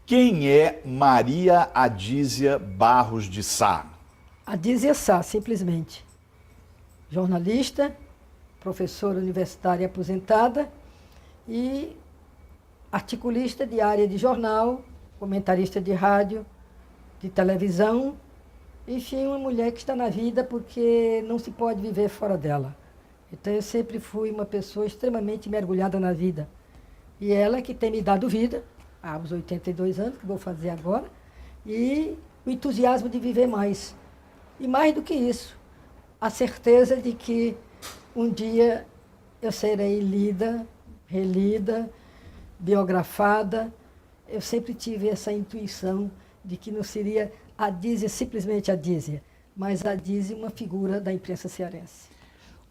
Quem é Maria Adísia Barros de Sá? Adísia Sá, simplesmente. Jornalista, professora universitária aposentada e articulista de área de jornal, comentarista de rádio, de televisão, enfim, uma mulher que está na vida porque não se pode viver fora dela. Então eu sempre fui uma pessoa extremamente mergulhada na vida. E ela que tem me dado vida, aos 82 anos, que vou fazer agora, e o entusiasmo de viver mais. E mais do que isso, a certeza de que um dia eu serei lida, relida, biografada. Eu sempre tive essa intuição de que não seria a Adísia, simplesmente a Adísia, mas a Adísia uma figura da imprensa cearense.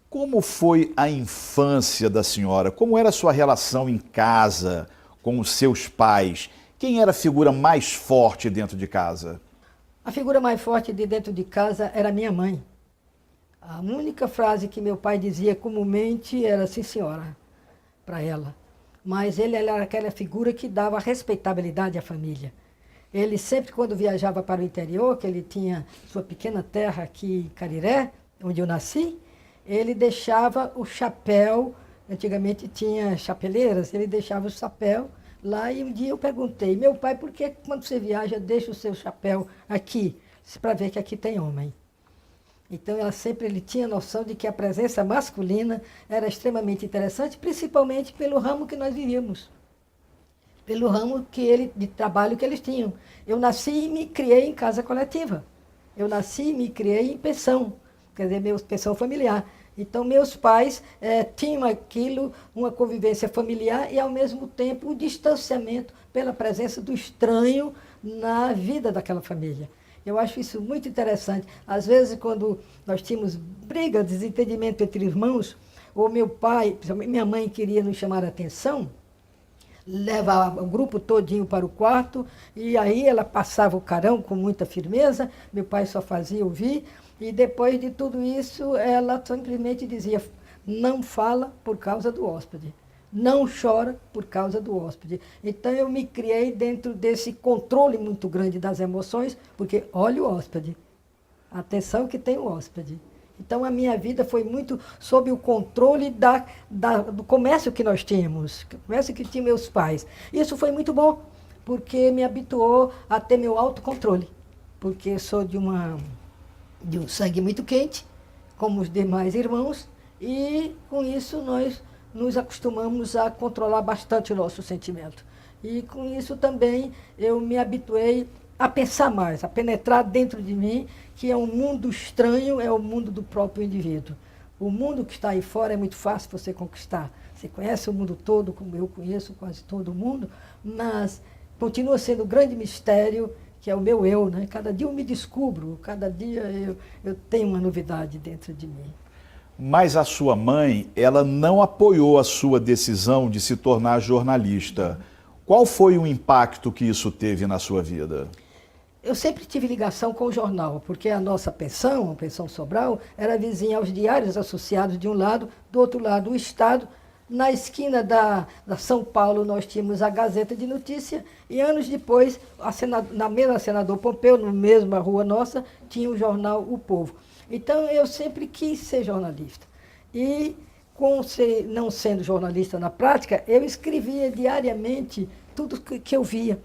Como foi a infância da senhora? Como era a sua relação em casa com os seus pais? Quem era a figura mais forte dentro de casa? A figura mais forte de dentro de casa era minha mãe. A única frase que meu pai dizia comumente era sim, senhora, para ela. Mas ele era aquela figura que dava respeitabilidade à família. Ele sempre, quando viajava para o interior, que ele tinha sua pequena terra aqui em Cariré, onde eu nasci, ele deixava o chapéu, antigamente tinha chapeleiras, ele deixava o chapéu lá e um dia eu perguntei, meu pai, por que quando você viaja deixa o seu chapéu aqui? Para ver que aqui tem homem. Então ele tinha noção de que a presença masculina era extremamente interessante, principalmente pelo ramo que nós vivíamos, pelo ramo de trabalho que eles tinham. Eu nasci e me criei em casa coletiva. Eu nasci e me criei em pensão, quer dizer, pensão familiar. Então, meus pais tinham aquilo, uma convivência familiar e, ao mesmo tempo, o distanciamento pela presença do estranho na vida daquela família. Eu acho isso muito interessante. Às vezes, quando nós tínhamos briga, desentendimento entre irmãos, ou meu pai, principalmente minha mãe, queria nos chamar a atenção, levava o grupo todinho para o quarto, e aí ela passava o carão com muita firmeza, meu pai só fazia ouvir, e depois de tudo isso, ela simplesmente dizia, não fala por causa do hóspede, não chora por causa do hóspede. Então eu me criei dentro desse controle muito grande das emoções, porque olha o hóspede, atenção que tem o hóspede. Então a minha vida foi muito sob o controle do comércio que nós tínhamos, o comércio que tinham meus pais. Isso foi muito bom, porque me habituou a ter meu autocontrole, porque sou de um sangue muito quente, como os demais irmãos, e com isso nós nos acostumamos a controlar bastante o nosso sentimento. E com isso também eu me habituei a pensar mais, a penetrar dentro de mim, que é um mundo estranho, é o mundo do próprio indivíduo. O mundo que está aí fora é muito fácil você conquistar. Você conhece o mundo todo, como eu conheço quase todo mundo, mas continua sendo um grande mistério, que é o meu eu, né? Cada dia eu me descubro, cada dia eu tenho uma novidade dentro de mim. Mas a sua mãe, ela não apoiou a sua decisão de se tornar jornalista. Qual foi o impacto que isso teve na sua vida? Eu sempre tive ligação com o jornal, porque a nossa pensão, a pensão Sobral, era vizinha aos diários associados de um lado, do outro lado o Estado. Na esquina da São Paulo nós tínhamos a Gazeta de Notícia e anos depois, na mesma Senador Pompeu, na mesma rua nossa, tinha o jornal O Povo. Então eu sempre quis ser jornalista. E não sendo jornalista na prática, eu escrevia diariamente tudo que eu via.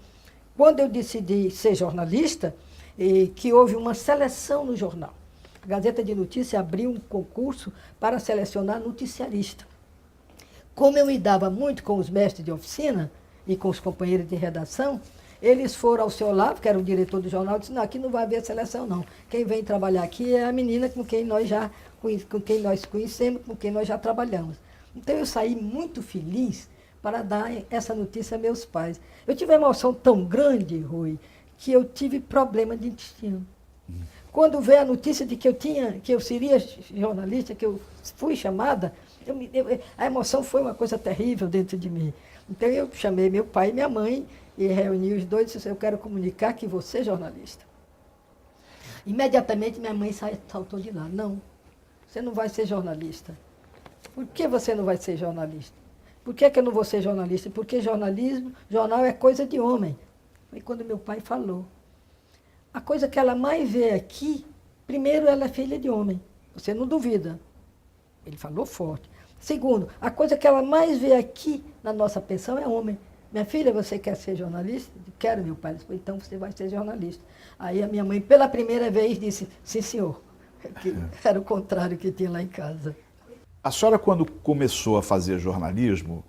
Quando eu decidi ser jornalista, que houve uma seleção no jornal. A Gazeta de Notícia abriu um concurso para selecionar noticiarista. Como eu me dava muito com os mestres de oficina e com os companheiros de redação, eles foram ao seu Olavo, que era o diretor do jornal, e disse, não, aqui não vai haver seleção, não. Quem vem trabalhar aqui é a menina com quem nós conhecemos, com quem nós já trabalhamos. Então eu saí muito feliz para dar essa notícia a meus pais. Eu tive uma emoção tão grande, Rui, que eu tive problema de intestino. Quando veio a notícia de que eu seria jornalista, que eu fui chamada, a emoção foi uma coisa terrível dentro de mim. Então eu chamei meu pai e minha mãe e reuni os dois e disse, eu quero comunicar que você é jornalista. Imediatamente minha mãe saltou de lá. Não, você não vai ser jornalista. Por que você não vai ser jornalista? Por que eu não vou ser jornalista? Porque jornal é coisa de homem. Foi quando meu pai falou. A coisa que ela mais vê aqui, primeiro, ela é filha de homem. Você não duvida. Ele falou forte. Segundo, a coisa que ela mais vê aqui na nossa pensão é homem. Minha filha, você quer ser jornalista? Quero, meu pai. Ele falou, então você vai ser jornalista. Aí a minha mãe, pela primeira vez, disse, sim, senhor. Que era o contrário que tinha lá em casa. A senhora, quando começou a fazer jornalismo,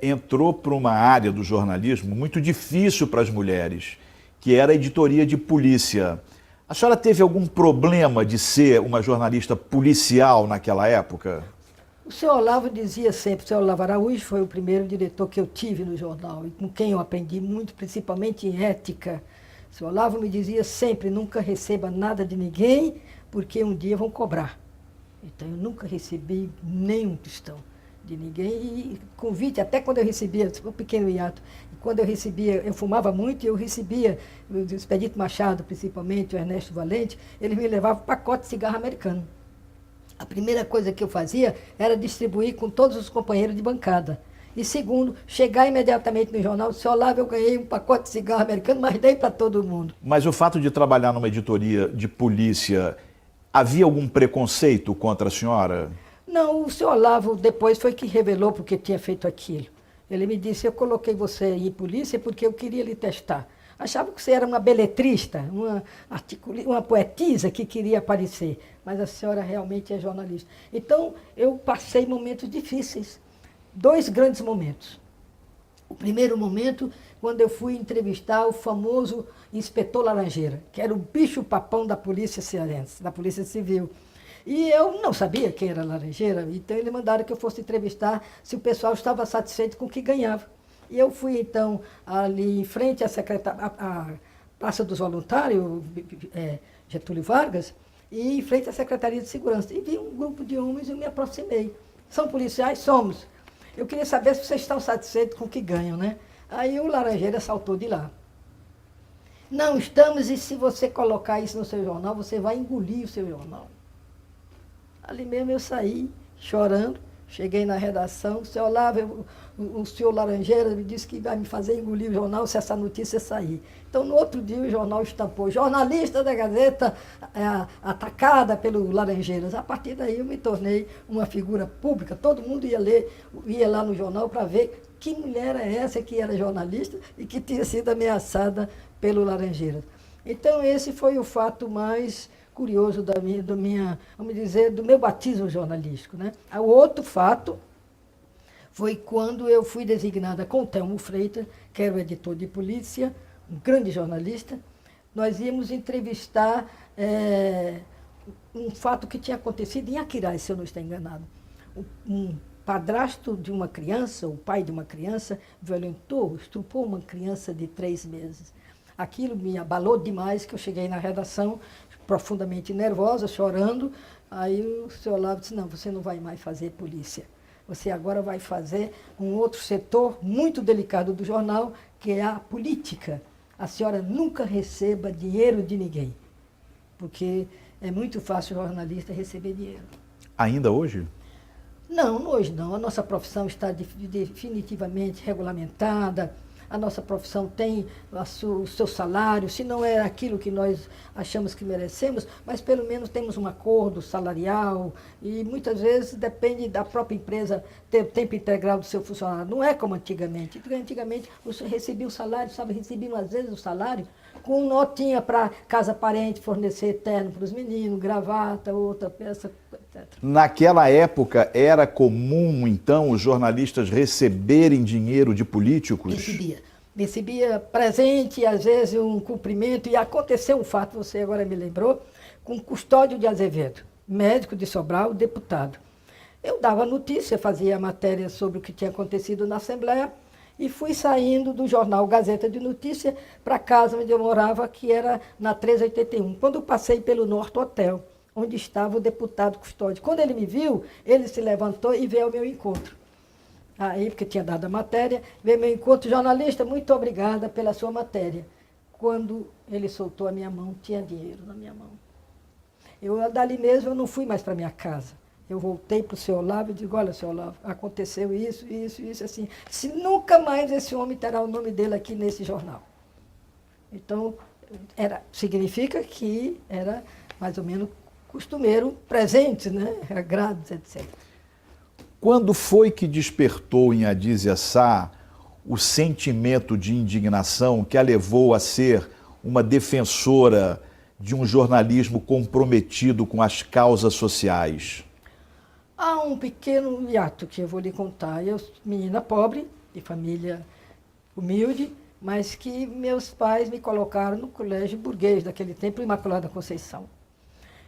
entrou para uma área do jornalismo muito difícil para as mulheres, que era a editoria de polícia. A senhora teve algum problema de ser uma jornalista policial naquela época? O senhor Olavo dizia sempre, o senhor Olavo Araújo foi o primeiro diretor que eu tive no jornal, e com quem eu aprendi muito, principalmente em ética. O senhor Olavo me dizia sempre, nunca receba nada de ninguém, porque um dia vão cobrar. Então, eu nunca recebi nenhum tostão de ninguém. E convite, até quando eu recebia, um pequeno hiato, quando eu recebia, eu fumava muito, e eu recebia, o Expedito Machado, principalmente, o Ernesto Valente, eles me levavam um pacote de cigarro americano. A primeira coisa que eu fazia era distribuir com todos os companheiros de bancada. E segundo, chegar imediatamente no jornal, seu Olavo, eu ganhei um pacote de cigarro americano, mas dei para todo mundo. Mas o fato de trabalhar numa editoria de polícia, havia algum preconceito contra a senhora? Não, o senhor Olavo depois foi que revelou porque tinha feito aquilo. Ele me disse, eu coloquei você em polícia porque eu queria lhe testar. Achava que você era uma beletrista, uma poetisa que queria aparecer, mas a senhora realmente é jornalista. Então, eu passei momentos difíceis, 2 grandes momentos. O primeiro momento, quando eu fui entrevistar o famoso inspetor Laranjeira, que era o bicho-papão da polícia cearense, da polícia civil. E eu não sabia quem era Laranjeira, então eles mandaram que eu fosse entrevistar se o pessoal estava satisfeito com o que ganhava. E eu fui, então, ali em frente à Praça dos Voluntários, Getúlio Vargas, e em frente à Secretaria de Segurança. E vi um grupo de homens e eu me aproximei. São policiais? Somos. Eu queria saber se vocês estão satisfeitos com o que ganham, né? Aí o Laranjeira saltou de lá. Não estamos, e se você colocar isso no seu jornal, você vai engolir o seu jornal. Ali mesmo eu saí, chorando, cheguei na redação, o senhor Olavo, o senhor Laranjeira me disse que vai me fazer engolir o jornal se essa notícia sair. Então, no outro dia, o jornal estampou, jornalista da Gazeta atacada pelo Laranjeiras. A partir daí, eu me tornei uma figura pública, todo mundo ia ler, ia lá no jornal para ver que mulher é essa que era jornalista e que tinha sido ameaçada pelo Laranjeiras. Então, esse foi o fato mais curioso vamos dizer, do meu batismo jornalístico, né? O outro fato foi quando eu fui designada com o Telmo Freitas, que era o editor de polícia, um grande jornalista. Nós íamos entrevistar um fato que tinha acontecido em Aquiraz, se eu não estou enganado. Um padrasto de uma criança, o pai de uma criança, violentou, estuprou uma criança de 3 meses. Aquilo me abalou demais, que eu cheguei na redação profundamente nervosa, chorando. Aí o senhor Olavo disse, não, você não vai mais fazer polícia. Você agora vai fazer um outro setor muito delicado do jornal, que é a política. A senhora nunca receba dinheiro de ninguém, porque é muito fácil o jornalista receber dinheiro. Ainda hoje? Não, hoje não. A nossa profissão está definitivamente regulamentada. A nossa profissão tem o seu salário, se não é aquilo que nós achamos que merecemos, mas pelo menos temos um acordo salarial e muitas vezes depende da própria empresa ter o tempo integral do seu funcionário. Não é como antigamente. Antigamente você recebia o salário, recebia às vezes o salário com notinha para casa parente, fornecer terno para os meninos, gravata, outra peça, etc. Naquela época, era comum, então, os jornalistas receberem dinheiro de políticos? Recebia presente, às vezes um cumprimento, e aconteceu um fato, você agora me lembrou, com Custódio de Azevedo, médico de Sobral, deputado. Eu dava notícia, fazia matéria sobre o que tinha acontecido na Assembleia, e fui saindo do jornal Gazeta de Notícia para a casa onde eu morava, que era na 381. Quando eu passei pelo Norte Hotel, onde estava o deputado Custódio. Quando ele me viu, ele se levantou e veio ao meu encontro. Aí, porque tinha dado a matéria, veio ao meu encontro, jornalista, muito obrigada pela sua matéria. Quando ele soltou a minha mão, tinha dinheiro na minha mão. Dali mesmo, eu não fui mais para minha casa. Eu voltei para o senhor Olavo e digo, olha, senhor Olavo, aconteceu isso, assim. Se nunca mais esse homem terá o nome dele aqui nesse jornal. Então, significa que era mais ou menos costumeiro, presente, né? Agrados, etc. Quando foi que despertou em Adísia Sá o sentimento de indignação que a levou a ser uma defensora de um jornalismo comprometido com as causas sociais? Há um pequeno hiato que eu vou lhe contar. Eu, menina pobre, de família humilde, mas que meus pais me colocaram no colégio burguês daquele tempo, Imaculada Conceição.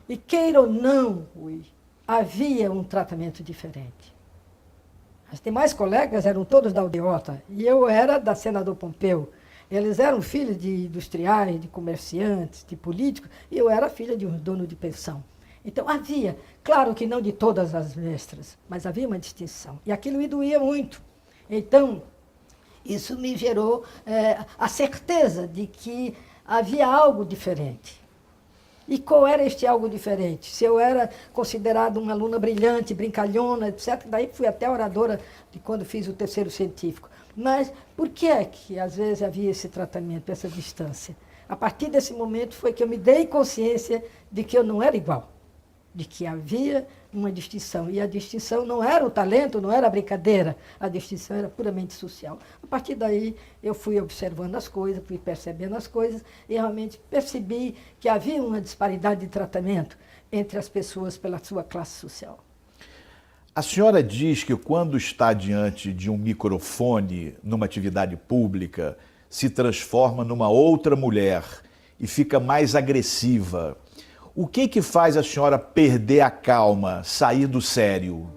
E queira ou não, Rui, havia um tratamento diferente. As demais colegas eram todos da aldeota, e eu era da Senador Pompeu. Eles eram filhos de industriais, de comerciantes, de políticos, e eu era filha de um dono de pensão. Então havia, claro que não de todas as mestras, mas havia uma distinção. E aquilo me doía muito. Então, isso me gerou a certeza de que havia algo diferente. E qual era este algo diferente? Se eu era considerada uma aluna brilhante, brincalhona, etc., daí fui até oradora de quando fiz o terceiro científico. Mas por que é que às vezes havia esse tratamento, essa distância? A partir desse momento foi que eu me dei consciência de que eu não era igual, de que havia uma distinção. E a distinção não era o talento, não era a brincadeira, a distinção era puramente social. A partir daí, eu fui observando as coisas, fui percebendo as coisas e realmente percebi que havia uma disparidade de tratamento entre as pessoas pela sua classe social. A senhora diz que quando está diante de um microfone numa atividade pública, se transforma numa outra mulher e fica mais agressiva. O que faz a senhora perder a calma, sair do sério?